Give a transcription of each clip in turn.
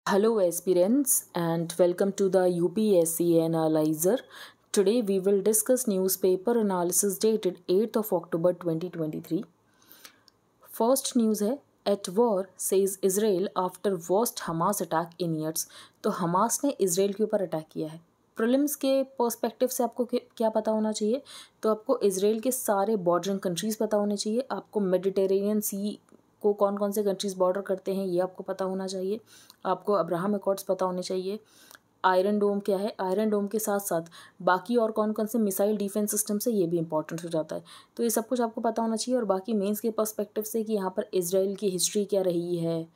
Hello, aspirants, and welcome to the UPSC Analyzer. Today, we will discuss newspaper analysis dated 8th of October 2023. First news है At war says Israel after worst Hamas attack in years. तो Hamas ने Israel के ऊपर attack किया है. Prelims के perspective से आपको क्या पता होना चाहिए? तो आपको इसराइल के सारे बॉर्डरिंग कंट्रीज़ पता होने चाहिए. आपको मेडिटेरेनियन सी को कौन कौन से कंट्रीज़ बॉर्डर करते हैं ये आपको पता होना चाहिए. आपको अब्राहम अकॉर्ड्स पता होने चाहिए. आयरन डोम क्या है, आयरन डोम के साथ साथ बाकी और कौन कौन से मिसाइल डिफेंस सिस्टम से ये भी इंपॉर्टेंट हो जाता है. तो ये सब कुछ आपको पता होना चाहिए. और बाकी मेंस के पर्सपेक्टिव से कि यहाँ पर इसराइल की हिस्ट्री क्या रही है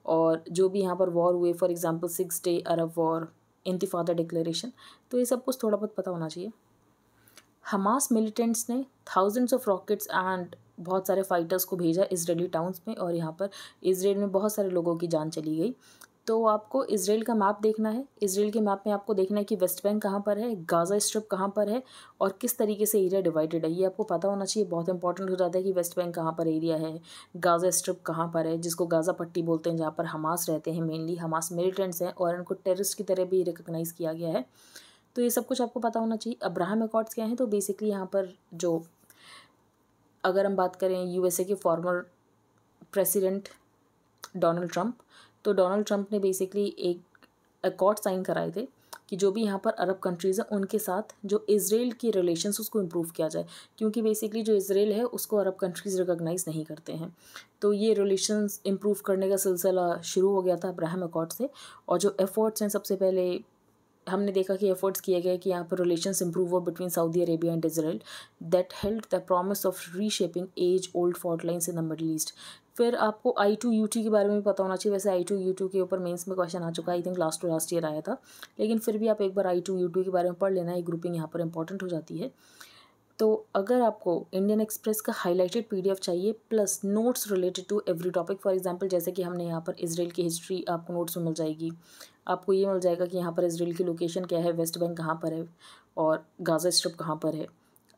और जो भी यहाँ पर वॉर हुए, for example 6 day Arab war, intifada declaration, तो ये सब कुछ थोड़ा बहुत पता होना चाहिए. हमास मिलिटेंट्स ने थाउजेंड्स ऑफ रॉकेट्स एंड बहुत सारे फाइटर्स को भेजा इसराइली टाउन्स में और यहाँ पर इसराइल में बहुत सारे लोगों की जान चली गई. तो आपको इसराइल का मैप देखना है. इसराइल के मैप में आपको देखना है कि वेस्ट बैंक कहाँ पर है, गाज़ा स्ट्रिप कहाँ पर है और किस तरीके से एरिया डिवाइडेड है. ये आपको पता होना चाहिए. बहुत इंपॉर्टेंट हो जाता है कि वेस्ट बैंक कहाँ पर एरिया है, गाज़ा स्ट्रिप कहाँ पर है, जिसको गाज़ा पट्टी बोलते हैं, जहाँ पर हमास रहते हैं. मेनली हमास मिलिटेंट्स हैं और इनको टेररिस्ट की तरह भी रिकॉग्नाइज़ किया गया है. तो ये सब कुछ आपको पता होना चाहिए. अब्राहम अकॉर्ड्स क्या हैं? तो बेसिकली यहाँ पर जो अगर हम बात करें यूएसए के फॉर्मर प्रेसिडेंट डोनाल्ड ट्रंप, तो डोनाल्ड ट्रंप ने बेसिकली एक अकॉर्ड साइन कराए थे कि जो भी यहाँ पर अरब कंट्रीज़ हैं उनके साथ जो इसराइल की रिलेशंस उसको इम्प्रूव किया जाए, क्योंकि बेसिकली जो इसराइल है उसको अरब कंट्रीज़ रिकॉग्नाइज़ नहीं करते हैं. तो ये रिलेशंस इम्प्रूव करने का सिलसिला शुरू हो गया था अब्राहम अकॉर्ड से. और जो एफर्ट्स हैं, सबसे पहले हमने देखा कि एफर्ट्स किए गए कि यहाँ पर रिलेशंस इंप्रूव हो between Saudi Arabia and Israel. That held the promise of reshaping age old fault lines in the Middle East. फिर आपको I2UT के बारे में भी पता होना चाहिए. वैसे I2UT के ऊपर मेंस में क्वेश्चन आ चुका है, I think last to last year आया था, लेकिन फिर भी आप एक बार I2UT के बारे में पढ़ लेना. एक ग्रुपिंग यहाँ पर इंपॉर्टेंट हो जाती है. तो अगर आपको इंडियन एक्सप्रेस का हाईलाइटेड PDF चाहिए plus notes related to every topic, for example जैसे कि हमने यहाँ पर इसराइल की हिस्ट्री आपको नोट्स में मिल जाएगी. आपको ये मिल जाएगा कि यहाँ पर इसराइल की लोकेशन क्या है, वेस्ट बैंक कहाँ पर है और गाज़ा स्ट्रिप कहाँ पर है.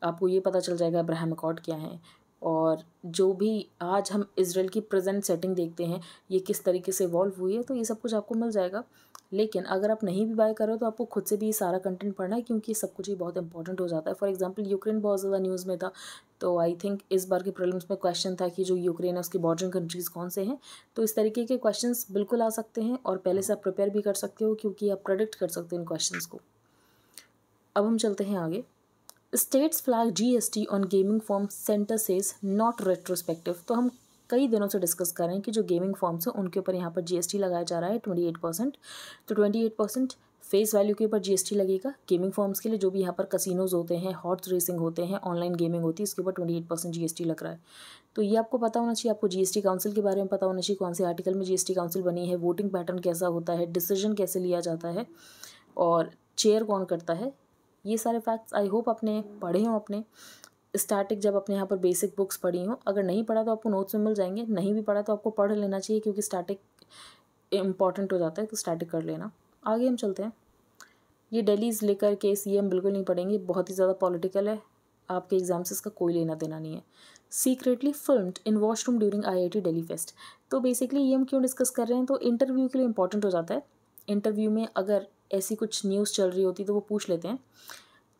आपको ये पता चल जाएगा अब्राहम अकॉर्ड क्या है. और जो भी आज हम इसराइल की प्रेजेंट सेटिंग देखते हैं ये किस तरीके से इवॉल्व हुई है, तो ये सब कुछ आपको मिल जाएगा. लेकिन अगर आप नहीं भी बाय करो तो आपको खुद से भी सारा कंटेंट पढ़ना है, क्योंकि सब कुछ ही बहुत इंपॉर्टेंट हो जाता है. फॉर एग्जांपल यूक्रेन बहुत ज़्यादा न्यूज़ में था, तो आई थिंक इस बार के प्रीलिम्स में क्वेश्चन था कि जो यूक्रेन है उसकी बॉर्डरिंग कंट्रीज़ कौन से हैं. तो इस तरीके के क्वेश्चंस बिल्कुल आ सकते हैं और पहले से आप प्रिपेयर भी कर सकते हो, क्योंकि आप प्रेडिक्ट कर सकते हो इन क्वेश्चंस को. अब हम चलते हैं आगे. States flag GST on gaming form, centre says not retrospective. तो हम कई दिनों से डिस्कस कर रहे हैं कि जो गेमिंग फॉर्म्स हैं उनके ऊपर यहाँ पर GST लगाया जा रहा है 28%. तो 28% फेस वैल्यू के ऊपर GST लगेगा गेमिंग फॉर्म्स के लिए. जो भी यहाँ पर कसिनोज होते हैं, हॉर्स रेसिंग होते हैं, ऑनलाइन गेमिंग होती है, इसके ऊपर 28% GST लग रहा है. तो ये आपको पता होना चाहिए. आपको GST काउंसिल के बारे में पता होना चाहिए, कौन से आर्टिकल में GST काउंसिल बनी है, वोटिंग पैटर्न कैसा होता है, डिसीजन कैसे लिया जाता है और चेयर कौन करता है. ये सारे फैक्ट्स आई होप आपने पढ़े हों अपने स्टैटिक, जब अपने यहाँ पर बेसिक बुक्स पढ़ी हों. अगर नहीं पढ़ा तो आपको नोट्स में मिल जाएंगे, नहीं भी पढ़ा तो आपको पढ़ लेना चाहिए, क्योंकि स्टैटिक इंपॉर्टेंट हो जाता है, तो स्टैटिक कर लेना. आगे हम चलते हैं. ये दिल्लीज लेकर के CM बिल्कुल नहीं पढ़ेंगे, बहुत ही ज़्यादा पॉलिटिकल है, आपके एग्जाम से इसका कोई लेना देना नहीं है. सीक्रेटली फिल्म्ड इन washroom during IIT Delhi fest. तो बेसिकली ये हम क्यों डिस्कस कर रहे हैं, तो इंटरव्यू के लिए इंपॉर्टेंट हो जाता है. इंटरव्यू में अगर ऐसी कुछ न्यूज़ चल रही होती तो वो पूछ लेते हैं.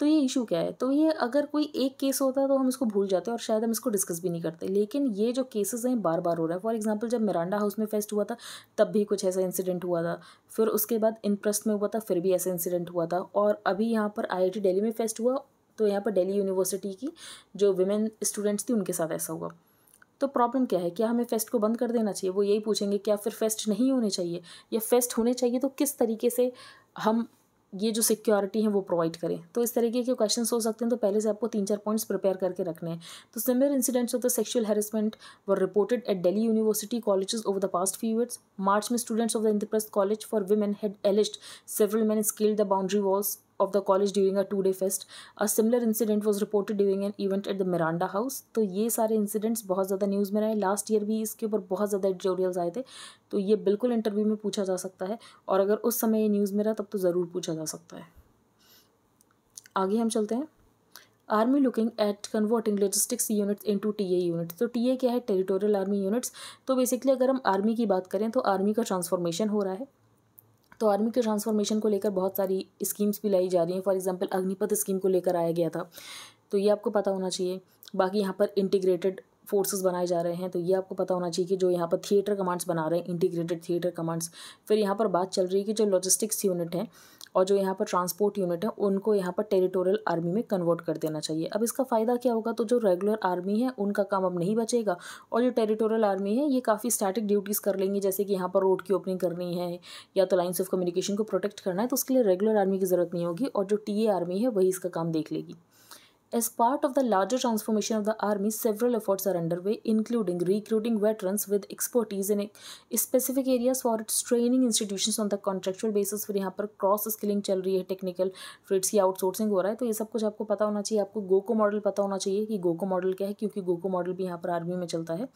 तो ये इशू क्या है, तो ये अगर कोई एक केस होता है तो हम इसको भूल जाते हैं और शायद हम इसको डिस्कस भी नहीं करते. लेकिन ये जो केसेस हैं बार बार हो रहा है. फॉर एग्जांपल जब मिरांडा हाउस में फेस्ट हुआ था तब भी कुछ ऐसा इंसिडेंट हुआ था. फिर उसके बाद इंप्रेस्ट में हुआ था, फिर भी ऐसा इंसिडेंट हुआ था. और अभी यहाँ पर IIT दिल्ली में फेस्ट हुआ, तो यहाँ पर दिल्ली यूनिवर्सिटी की जो विमेन स्टूडेंट्स थी उनके साथ ऐसा हुआ. तो प्रॉब्लम क्या है, क्या हमें फेस्ट को बंद कर देना चाहिए? वो यही पूछेंगे क्या फिर फेस्ट नहीं होने चाहिए, या फेस्ट होने चाहिए तो किस तरीके से हम ये जो सिक्योरिटी है वो प्रोवाइड करें. तो इस तरीके के क्वेश्चंस हो सकते हैं. तो पहले से आपको 3-4 पॉइंट्स प्रिपेयर करके रखने हैं. तो similar incidents of the sexual harassment were reported at Delhi university colleges over the past few years. March में students of the Indraprastha college for women had alleged several men scaled the boundary walls of the college during a 2-day fest. A similar incident was reported during an event at the Miranda House. तो ये सारे incidents बहुत ज़्यादा news में रहे. Last year भी इसके ऊपर बहुत ज़्यादा एडिटोरियल्स आए थे. तो ये बिल्कुल इंटरव्यू में पूछा जा सकता है, और अगर उस समय ये न्यूज़ में रहा तब तो ज़रूर पूछा जा सकता है. आगे हम चलते हैं. Army looking at converting logistics units into TA units. तो TA क्या है, टेरिटोरियल आर्मी यूनिट्स. तो बेसिकली अगर हम आर्मी की बात करें तो आर्मी का ट्रांसफॉर्मेशन हो रहा है. तो आर्मी के ट्रांसफॉर्मेशन को लेकर बहुत सारी स्कीम्स भी लाई जा रही हैं। फॉर एग्जांपल अग्निपथ स्कीम को लेकर आया गया था, तो ये आपको पता होना चाहिए। बाकी यहाँ पर इंटीग्रेटेड फोर्सेस बनाए जा रहे हैं, तो ये आपको पता होना चाहिए कि जो यहाँ पर थिएटर कमांड्स बना रहे हैं, इंटीग्रेटेड थिएटर कमांड्स। फिर यहाँ पर बात चल रही है कि जो लॉजिस्टिक्स यूनिट हैं और जो यहाँ पर ट्रांसपोर्ट यूनिट है उनको यहाँ पर टेरिटोरियल आर्मी में कन्वर्ट कर देना चाहिए। अब इसका फ़ायदा क्या होगा, तो जो रेगुलर आर्मी है उनका काम अब नहीं बचेगा और जो टेरिटोरियल आर्मी है ये काफ़ी स्टैटिक ड्यूटीज़ कर लेंगी, जैसे कि यहाँ पर रोड की ओपनिंग करनी है या तो लाइन्स ऑफ कम्युनिकेशन को प्रोटेक्ट करना है, तो उसके लिए रेगुलर आर्मी की ज़रूरत नहीं होगी और जो टीए आर्मी है वही इसका काम देख लेगी। As part of the larger transformation of the army, several efforts are underway, including recruiting veterans with expertise in specific areas for its training institutions on the contractual basis। फिर यहाँ पर cross skilling चल रही है, technical फिर इसकी outsourcing हो रहा है, तो ये सब कुछ आपको पता होना चाहिए। आपको गोको मॉडल पता होना चाहिए कि गोको मॉडल क्या है, क्योंकि गोको मॉडल भी यहाँ पर आर्मी में चलता है।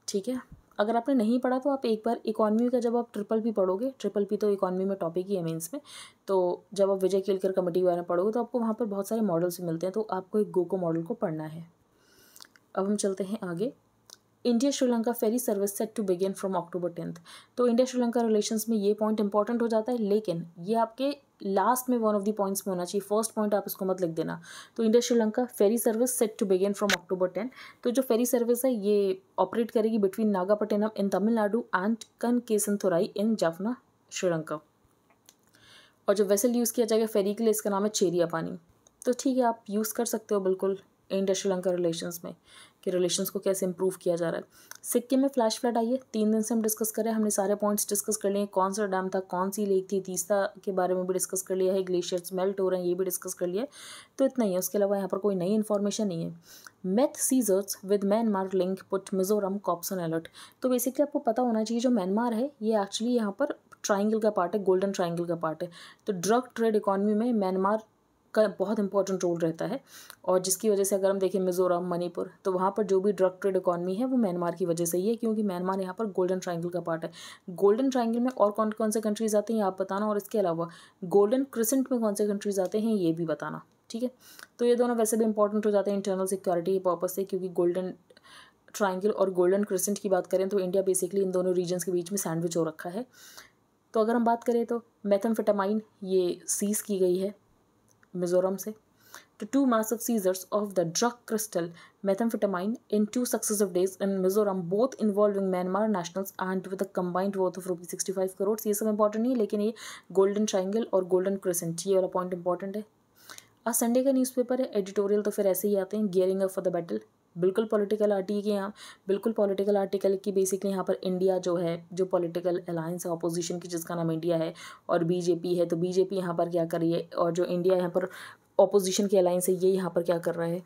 ठीक है, अगर आपने नहीं पढ़ा तो आप एक बार इकॉनमी का जब आप ट्रिपल पी पढ़ोगे, ट्रिपल पी तो इकॉनमी में टॉपिक ही है मेंस में, तो जब आप विजय केलकर कमेटी के बारे में पढ़ोगे तो आपको वहाँ पर बहुत सारे मॉडल्स मिलते हैं, तो आपको एक गोको मॉडल को पढ़ना है। अब हम चलते हैं आगे। India Sri Lanka ferry service set to begin from October 10। तो इंडिया श्रीलंका रिलेशंस में ये पॉइंट इंपॉर्टेंट हो जाता है, लेकिन ये आपके लास्ट में वन ऑफ द पॉइंट्स में होना चाहिए। फर्स्ट पॉइंट आप इसको मत लिख देना। तो India Sri Lanka ferry service set to begin from October 10। तो जो फेरी सर्विस है ये ऑपरेट करेगी between Nagapattinam in Tamil Nadu and Kankesanthurai in Jaffna Sri Lanka. और जो वेसल यूज़ किया जाएगा फेरी के लिए, इसका नाम है चेरिया पानी। तो ठीक है, आप यूज़ कर सकते हो बिल्कुल इंडिया श्रीलंका रिलेशंस में कि रिलेशंस को कैसे इंप्रूव किया जा रहा है। सिक्किम में फ्लैश फ्लड आई है, 3 दिन से हम डिस्कस कर रहे हैं, हमने सारे पॉइंट्स डिस्कस कर लिए। कौन सा डैम था, कौन सी लेक थी, तीस्ता के बारे में भी डिस्कस कर लिया है, ग्लेशियर्स मेल्ट हो रहे हैं ये भी डिस्कस कर लिया है। तो इतना ही है, उसके अलावा यहाँ पर कोई नई इन्फॉर्मेशन नहीं है। Meth seizures with Myanmar link put Mizoram cops on alert. तो बेसिकली आपको पता होना चाहिए जो म्यांमार है ये एक्चुअली यहाँ पर ट्राइंगल का पार्ट है, गोल्डन ट्राइंगल का पार्ट है। तो ड्रग ट्रेड इकॉनमी में म्यांमार का बहुत इंपॉर्टेंट रोल रहता है, और जिसकी वजह से अगर हम देखें मिज़ोरम, मणिपुर, तो वहाँ पर जो भी ड्रग ट्रेड इकॉनमी है वो म्यांमार की वजह से ही है, क्योंकि म्यांमार यहाँ पर गोल्डन ट्रायंगल का पार्ट है। गोल्डन ट्रायंगल में और कौन कौन से कंट्रीज़ आते हैं आप बताना, और इसके अलावा गोल्डन क्रिसेंट में कौन से कंट्रीज़ आते हैं ये भी बताना। ठीक है, तो ये दोनों वैसे भी इंपॉर्टेंट हो जाते हैं इंटरनल सिक्योरिटी के पर्पज़ से, क्योंकि गोल्डन ट्रायंगल और गोल्डन क्रिसेंट की बात करें तो इंडिया बेसिकली इन दोनों रीजन्स के बीच में सैंडविच हो रखा है। तो अगर हम बात करें तो मेथाम्फेटामाइन ये सीज की गई है मिज़ोरम से। To 2 massive seizures of the drug crystal methamphetamine in 2 successive days in Mizoram, both involving Myanmar nationals and with a combined worth of rupees 65 crore। ये सब इंपॉर्टेंट नहीं है, लेकिन ये गोल्डन ट्राइंगल और गोल्डन क्रिसेंट ये वाला पॉइंट इंपॉर्टेंट है। आज संडे का न्यूज़पेपर है, एडिटोरियल तो फिर ऐसे ही आते हैं। Gearing up for the battle, बिल्कुल पॉलिटिकल आर्टिकल के यहाँ, बिल्कुल पॉलिटिकल आर्टिकल की बेसिकली यहाँ पर इंडिया जो है, जो पॉलिटिकल अलायंस है अपोजिशन की जिसका नाम इंडिया है, और बीजेपी है, तो बीजेपी यहाँ पर क्या कर रही है, और जो इंडिया यहाँ पर ऑपोजिशन की अलायंस है ये यहाँ पर क्या कर रहा है।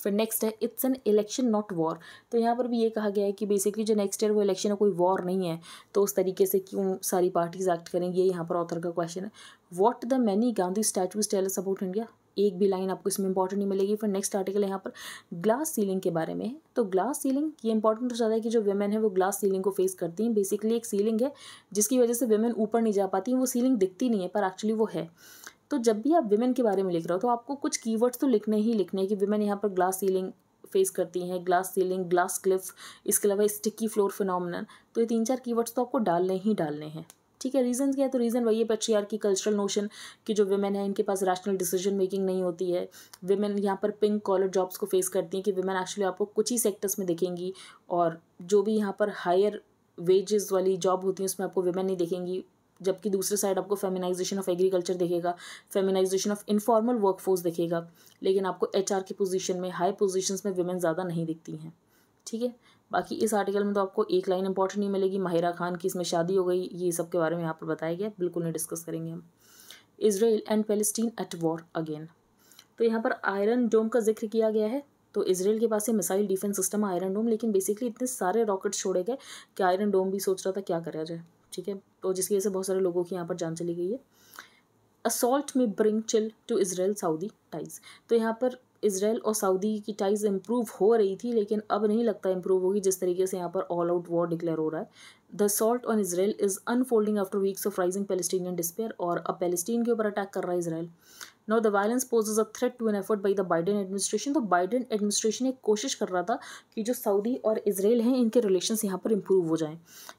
फिर नेक्स्ट है it's an election not war. तो यहाँ पर भी ये कहा गया है कि बेसिकली जो नेक्स्ट ईयर वो इलेक्शन है, कोई वॉर नहीं है, तो उस तरीके से क्यों सारी पार्टीज एक्ट करेंगी, ये यहाँ पर ऑथर का क्वेश्चन है। What the many Gandhi statues tell us about India, एक भी लाइन आपको इसमें इंपॉर्टेंट नहीं मिलेगी। फिर नेक्स्ट आर्टिकल यहाँ पर ग्लास सीलिंग के बारे में है। तो ग्लास सीलिंग ये इंपॉर्टेंट हो जाता है कि जो वेमेन है वो ग्लास सीलिंग को फेस करती हैं। बेसिकली एक सीलिंग है जिसकी वजह से वेमेन ऊपर नहीं जा पाती हैं, वो सीलिंग दिखती नहीं है पर एक्चुअली वो है। तो जब भी आप विमेन के बारे में लिख रहे हो तो आपको कुछ कीवर्ड्स तो लिखने ही लिखने हैं कि विमेन यहाँ पर ग्लास सीलिंग फेस करती हैं, ग्लास सीलिंग, ग्लास क्लिफ, इसके अलावा स्टिकी फ्लोर फिनोमिनन। तो ये 3-4 कीवर्ड्स तो आपको डालने ही डालने हैं। ठीक है, रीज़न क्या है, तो रीज़न वही है पेट्रियार्की, कल्चरल नोशन कि जो विमेन है इनके पास रैशनल डिसीजन मेकिंग नहीं होती है। विमेन यहाँ पर पिंक कॉलर जॉब्स को फेस करती हैं कि विमेन एक्चुअली आपको कुछ ही सेक्टर्स में दिखेंगी, और जो भी यहाँ पर हायर वेजेस वाली जॉब होती हैं उसमें आपको विमेन नहीं दिखेंगी, जबकि दूसरे साइड आपको फेमिनाइजेशन ऑफ एग्रीकल्चर दिखेगा, फेमिनाइजेशन ऑफ इनफॉर्मल वर्कफोर्स दिखेगा, लेकिन आपको एचआर की पोजीशन में, हाई पोजीशंस में विमेन ज़्यादा नहीं दिखती हैं। ठीक है, बाकी इस आर्टिकल में तो आपको एक लाइन इंपॉर्टेंट नहीं मिलेगी, माहिरा खान की इसमें शादी हो गई, ये सब के बारे में यहाँ पर बताया गया, बिल्कुल नहीं डिस्कस करेंगे हम। Israel and Palestine at war again. तो यहाँ पर आयरन डोम का जिक्र किया गया है। तो इसराइल के पास ये मिसाइल डिफेंस सिस्टम आयरन डोम, लेकिन बेसिकली इतने सारे रॉकेट्स छोड़े गए कि आयरन डोम भी सोच रहा था क्या करा जाए। ठीक है, तो जिसकी वजह से बहुत सारे लोगों की यहाँ पर जान चली गई है। असॉल्ट में bring chill to Israel Saudi ties. तो यहाँ पर इजराइल और सऊदी की टाइज इंप्रूव हो रही थी, लेकिन अब नहीं लगता इंप्रूव होगी जिस तरीके से यहाँ पर ऑल आउट वॉर डिक्लेयर हो रहा है। The assault on Israel is unfolding after weeks of rising Palestinian despair. और अब पैलेस्टीन के ऊपर अटैक कर रहा है Israel. Now the violence poses a threat to an effort by the Biden administration। तो बाइडेन एडमिनिस्ट्रेशन एक कोशिश कर रहा था कि जो सऊदी और इजराइल हैं इनके रिलेशंस यहाँ पर इंप्रूव हो जाएं।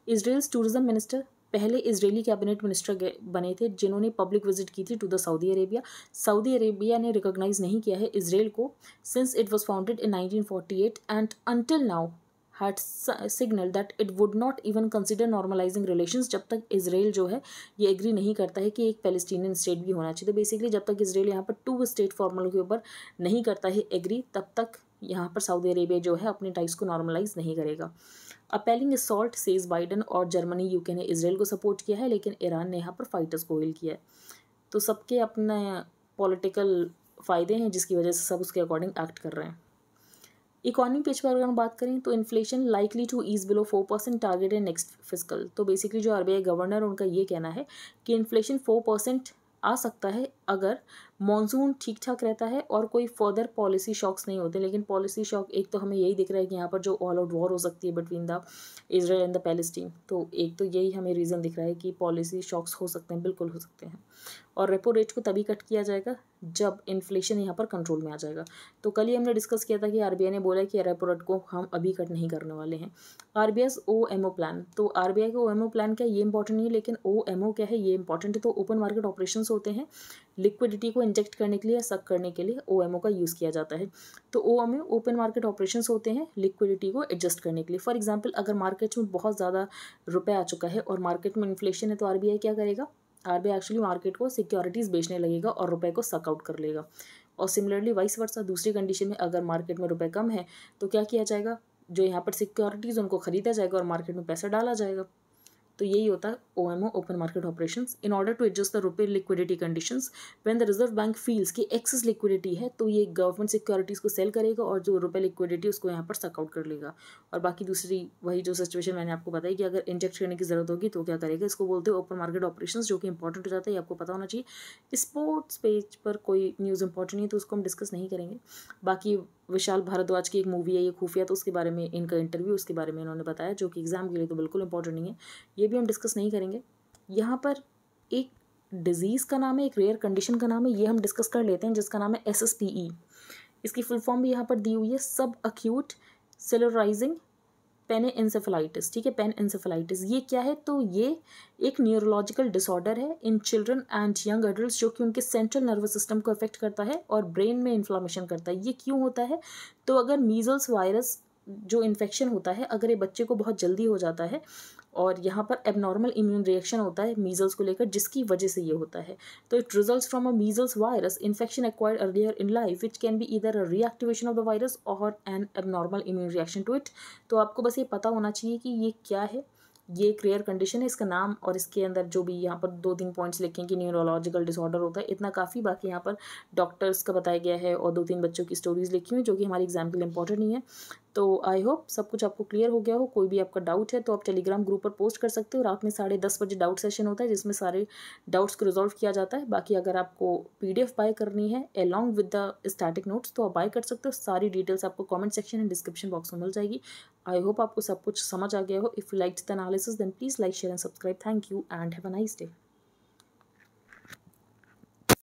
इजराइल्स टूरिज्म मिनिस्टर पहले इजरायली कैबिनेट मिनिस्टर बने थे जिन्होंने पब्लिक विजिट की थी to the Saudi Arabia. Saudi Arabia ने रिकॉग्नाइज नहीं किया है इसराइल को since it was founded in 1948 and until now had signaled that it would not even consider normalizing relations जब तक इसराइल जो है ये एग्री नहीं करता है कि एक पैलेस्टीनियन स्टेट भी होना चाहिए। तो बेसिकली जब तक इसराइल यहाँ पर 2 स्टेट फॉर्मूले के ऊपर नहीं करता है एग्री, तब तक यहाँ पर सऊदी अरेबिया जो है अपने टाइज को नॉर्मलाइज नहीं करेगा। अपेलिंग असॉल्ट सेज बाइडन और जर्मनी यूके ने इसराइल को सपोर्ट किया है, लेकिन ईरान ने यहाँ पर फाइटर्स को हेल किया है। तो सबके अपने पॉलिटिकल फ़ायदे हैं जिसकी वजह से सब उसके अकॉर्डिंग एक्ट कर रहे हैं। इकॉनमी पेज पर अगर हम बात करें तो inflation likely to ease below 4% target in next fiscal. तो बेसिकली जो आरबीआई गवर्नर उनका ये कहना है कि इन्फ्लेशन 4% आ सकता है अगर मॉनसून ठीक ठाक रहता है और कोई फर्दर पॉलिसी शॉक्स नहीं होते। लेकिन पॉलिसी शॉक एक तो हमें यही दिख रहा है कि यहाँ पर जो ऑल आउट वॉर हो सकती है between the Israel and the Palestine, तो एक तो यही हमें रीज़न दिख रहा है कि पॉलिसी शॉक्स हो सकते हैं, बिल्कुल हो सकते हैं। और रेपो रेट को तभी कट किया जाएगा जब इन्फ्लेशन यहाँ पर कंट्रोल में आ जाएगा। तो कल ही हमने डिस्कस किया था कि आरबीआई ने बोला कि रेपो रेट को हम अभी कट नहीं करने वाले हैं। आरबीआई ओएमओ प्लान, तो आरबीआई का ओएमओ प्लान क्या है ये इंपॉर्टेंट नहीं है, लेकिन ओएमओ क्या है ये इंपॉर्टेंट है। तो ओपन मार्केट ऑपरेशंस होते हैं, लिक्विडिटी को इंजेक्ट करने के लिए या सक करने के लिए ओएमओ का यूज़ किया जाता है। तो ओएमओ ओपन मार्केट ऑपरेशंस होते हैं लिक्विडिटी को एडजस्ट करने के लिए। फॉर एग्जांपल अगर मार्केट में बहुत ज़्यादा रुपए आ चुका है और मार्केट में इन्फ्लेशन है तो आरबीआई क्या करेगा, आरबीआई एक्चुअली मार्केट को सिक्योरिटीज़ बेचने लगेगा और रुपए को सक आउट कर लेगा। और सिमिलरली वाइस वर्सा दूसरी कंडीशन में अगर मार्केट में रुपए कम है तो क्या किया जाएगा, जो यहाँ पर सिक्योरिटीज़ उनको खरीदा जाएगा और मार्केट में पैसा डाला जाएगा। तो यही होता है OMO open market operations. In order to adjust the rupee liquidity conditions when the reserve bank feels कि एक्सेस लिक्विडिटी है तो ये गवर्नमेंट सिक्योरिटीज़ को सेल करेगा और जो रुपए लिक्विडिटी उसको यहाँ पर सक आउट कर लेगा। और बाकी दूसरी वही जो सिचुएशन मैंने आपको बताई कि अगर इंजेक्ट करने की ज़रूरत होगी तो क्या करेगा, इसको बोलते हैं ओपन मार्केट ऑपरेशंस, जो कि इंपॉर्टेंट हो जाता है, ये आपको पता होना चाहिए। स्पोर्ट्स पेज पर कोई न्यूज़ इंपॉर्टेंट नहीं है तो उसको हम डिस्कस नहीं करेंगे। बाकी विशाल भारद्वाज की एक मूवी है ये खुफिया, तो उसके बारे में इनका इंटरव्यू उसके बारे में इन्होंने बताया, जो कि एग्जाम के लिए तो बिल्कुल इंपॉर्टेंट नहीं है, ये भी हम डिस्कस नहीं करेंगे। यहाँ पर एक डिजीज़ का नाम है, एक रेयर कंडीशन का नाम है, ये हम डिस्कस कर लेते हैं, जिसका नाम है SSPE। इसकी फुल फॉर्म भी यहाँ पर दी हुई है, सब अक्यूट सेलुलराइजिंग पेनिनसेफेलाइटिस। ठीक है, पेनिनसेफेलाइटिस ये क्या है, तो ये एक न्यूरोलॉजिकल डिसऑर्डर है in children and young adults, जो कि उनके सेंट्रल नर्वस सिस्टम को अफेक्ट करता है और ब्रेन में इन्फ्लामेशन करता है। ये क्यों होता है, तो अगर मीजल्स वायरस जो इन्फेक्शन होता है अगर ये बच्चे को बहुत जल्दी हो जाता है और यहाँ पर एबनॉर्मल इम्यून रिएक्शन होता है मीजल्स को लेकर, जिसकी वजह से ये होता है। तो it results from a measles virus infection acquired earlier in life which can be either a reactivation of the virus or an abnormal immune reaction to it. तो आपको बस ये पता होना चाहिए कि ये क्या है, ये एक रेयर कंडीशन है, इसका नाम और इसके अंदर जो भी यहाँ पर 2-3 पॉइंट्स लिखे हैं कि न्यूरोलॉजिकल डिसऑर्डर होता है, इतना काफ़ी। बाकी यहाँ पर डॉक्टर्स का बताया गया है और 2-3 बच्चों की स्टोरीज लिखी हुई जो कि हमारी एग्जाम के लिए इंपॉर्टेंट नहीं है। तो आई होप सब कुछ आपको क्लियर हो गया हो। कोई भी आपका डाउट है तो आप टेलीग्राम ग्रुप पर पोस्ट कर सकते हो। रात में 10:30 बजे डाउट सेशन होता है जिसमें सारे डाउट्स को रिजॉल्व किया जाता है। बाकी अगर आपको PDF बाय करनी है along with the static notes तो आप बाय कर सकते हो। सारी डिटेल्स आपको comment section and description box में मिल जाएगी। आई होप आपको सब कुछ समझ आ गया हो। If you liked the analysis then please like share and subscribe. Thank you and have a nice day.